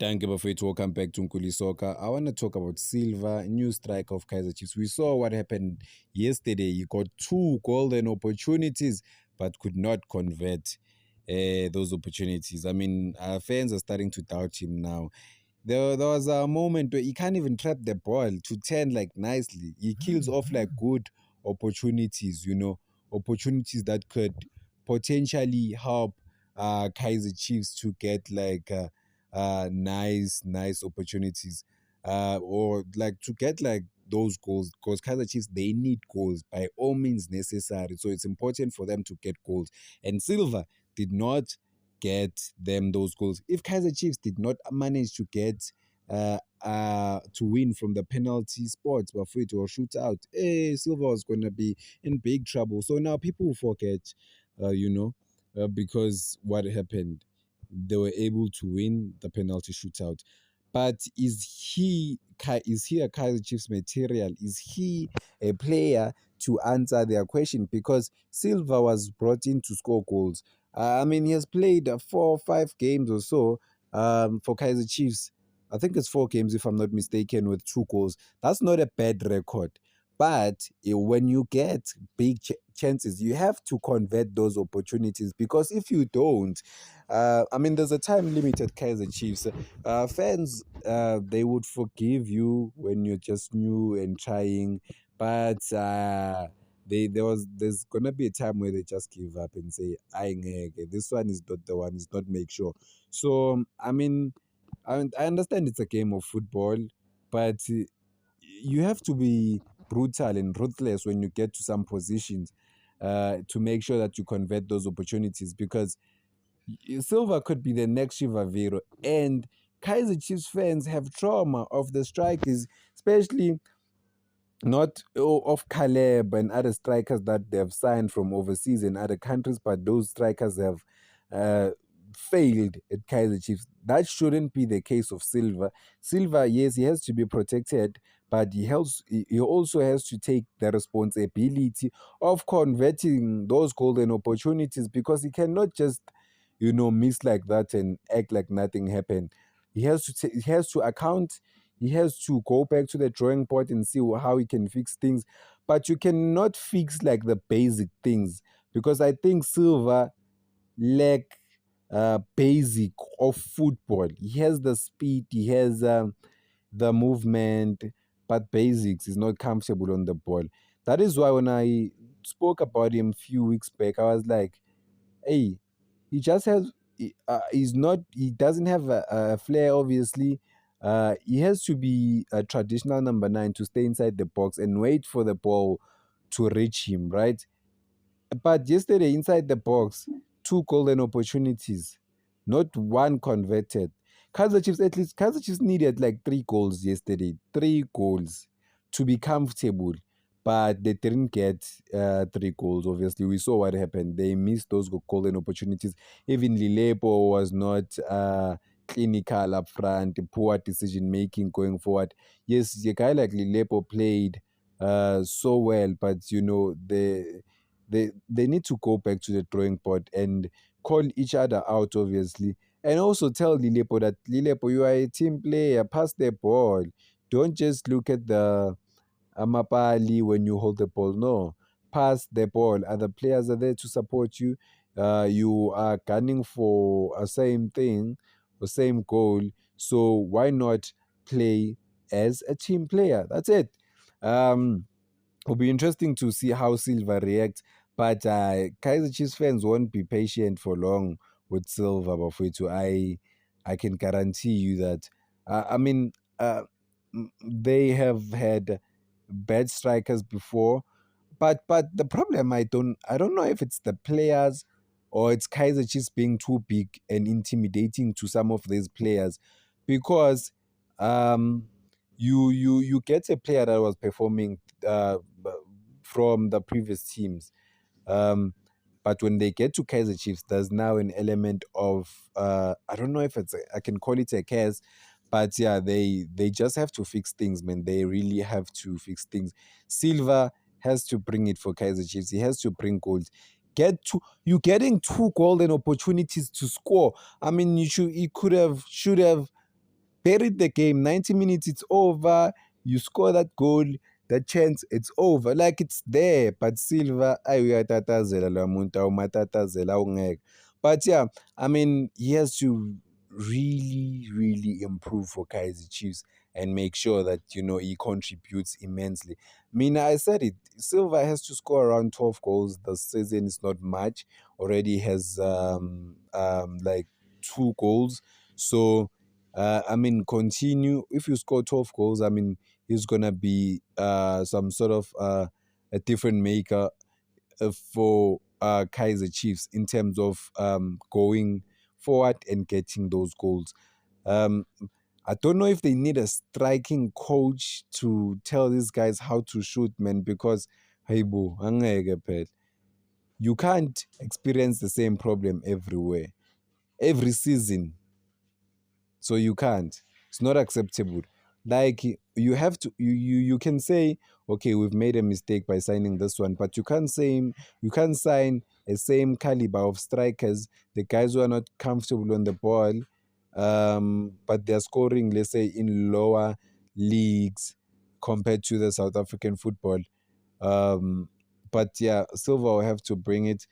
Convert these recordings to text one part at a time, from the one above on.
Thank you, Bafet. Welcome back to Nkuli Soccer. I want to talk about Silva, new striker of Kaiser Chiefs. We saw what happened yesterday. He got 2 golden opportunities, but could not convert those opportunities. I mean, our fans are starting to doubt him now. There was a moment where he can't even trap the ball to turn like nicely. He kills off like good opportunities, opportunities that could potentially help Kaiser Chiefs to get like nice opportunities, or like to get like those goals, because Kaiser Chiefs, they need goals by all means necessary. So it's important for them to get goals. And Silva did not get them those goals. If Kaiser Chiefs did not manage to get to win from the penalty spots before it or shoot out, Silva was gonna be in big trouble. So now people forget, because what happened, they were able to win the penalty shootout. But is he a Kaiser Chiefs material? Is he a player to answer their question? Because Silva was brought in to score goals. I mean, he has played 4 or 5 games or so for Kaiser Chiefs. I think it's 4 games, if I'm not mistaken, with 2 goals. That's not a bad record. But when you get big chances, you have to convert those opportunities, because if you don't, I mean, there's a time limit at Kaiser Chiefs. Fans, they would forgive you when you're just new and trying, but there's gonna be a time where they just give up and say, "I ngeke, this one is not the one. It's not make sure." So I mean, I understand it's a game of football, but you have to be brutal and ruthless when you get to some positions to make sure that you convert those opportunities, because Silva could be the next Shiva Vero. And Kaiser Chiefs fans have trauma of the strikers, especially not of Caleb and other strikers that they have signed from overseas and other countries, but those strikers have uh, failed at Kaiser Chiefs. That shouldn't be the case of Silva. Silva, yes, he has to be protected, but he also has to take the responsibility of converting those golden opportunities, because he cannot just, miss like that and act like nothing happened. He has to account, he has to go back to the drawing board and see how he can fix things. But you cannot fix like the basic things, because I think Silva lack basic of football. He has the speed, he has the movement, but basics is not comfortable on the ball. That is why when I spoke about him a few weeks back, I was like, hey, he just has he doesn't have a flair, obviously. He has to be a traditional number 9 to stay inside the box and wait for the ball to reach him, right? But yesterday, inside the box, 2 golden opportunities, not one converted. Kaiser Chiefs needed like 3 goals yesterday, 3 goals to be comfortable, but they didn't get 3 goals. Obviously, we saw what happened. They missed those golden opportunities. Even Lilepo was not clinical up front, poor decision making going forward. Yes, a guy like Lilepo played so well, but they need to go back to the drawing board and call each other out, obviously, and also tell Lilepo that, Lilepo, you are a team player, pass the ball. Don't just look at the amapali when you hold the ball. No, pass the ball. Other players are there to support you. You are gunning for a same thing, the same goal. So why not play as a team player? That's it. It'll be interesting to see how Silva reacts, but Kaiser Chiefs fans won't be patient for long with Silva, Bafwetu. I can guarantee you that. I mean, they have had bad strikers before, but the problem, I don't know if it's the players or it's Kaiser Chiefs being too big and intimidating to some of these players, because um you get a player that was performing from the previous teams, um but when they get to Kaiser Chiefs, there's now an element of I don't know if I can call it a curse, but yeah, they just have to fix things, man. They really have to fix things. Silva has to bring it for Kaiser Chiefs. He has to bring goals. You getting 2 golden opportunities to score. I mean, you could have should have buried the game. 90 minutes, it's over. You score that goal, that chance, it's over. Like it's there, but Silva, I uyatatazela lo muntu awumatatazela awungeke. But yeah, I mean, he has to really, really improve for Kaizer Chiefs and make sure that he contributes immensely. Mina, I said it. Silva has to score around 12 goals. The season is not much. Already has like 2 goals. So I mean, continue. If you score 12 goals, I mean, he's gonna be some sort of a different maker for Kaiser Chiefs in terms of going forward and getting those goals. Um, I don't know if they need a striking coach to tell these guys how to shoot, man, because hey boo, angeke phela. You can't experience the same problem everywhere, every season. So you can't. It's not acceptable. Like you have to you can say, okay, we've made a mistake by signing this one, but you can't sign a same caliber of strikers, the guys who are not comfortable on the ball, but they're scoring, let's say, in lower leagues compared to the South African football. Um, but yeah, Silva will have to bring it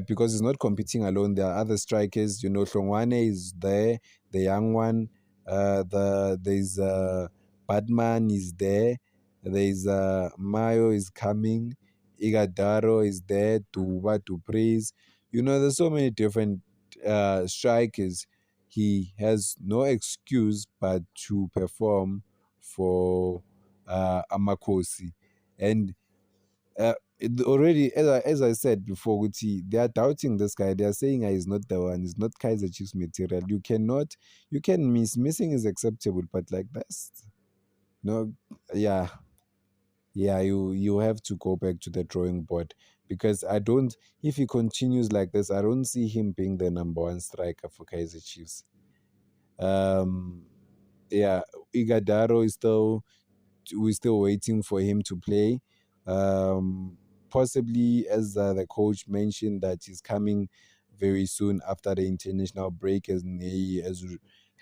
because he's not competing alone. There are other strikers. Hlongwane is there, the young one. There's Batman is there. There's Mayo is coming. Igadaro is there. Duba to praise. There's so many different strikers. He has no excuse but to perform for Amakosi. And already, as I said before, Guti, they are doubting this guy. They are saying he's not the one. He's not Kaiser Chiefs material. You can missing is acceptable, but like that's no, yeah, yeah. You have to go back to the drawing board because I don't. If he continues like this, I don't see him being the number one striker for Kaiser Chiefs. Um, yeah, Igadaro is still we're still waiting for him to play. Possibly, as the coach mentioned, that he's coming very soon after the international break, and he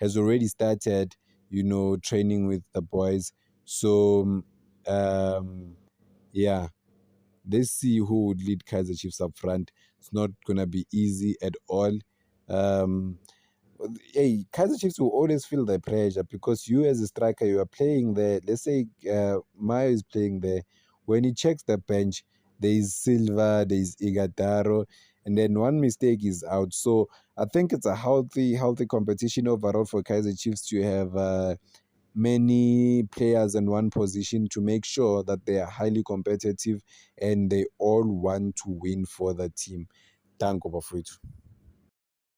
has already started, training with the boys. So, yeah, let's see who would lead Kaiser Chiefs up front. It's not gonna be easy at all. Um, hey, Kaiser Chiefs will always feel the pressure because you as a striker, you are playing there. Let's say Maya is playing there. When he checks the bench, there is Silva, there is Igataro, and then one mistake is out. So I think it's a healthy competition overall for Kaiser Chiefs to have many players in one position to make sure that they are highly competitive and they all want to win for the team. Thank you, Bafruit.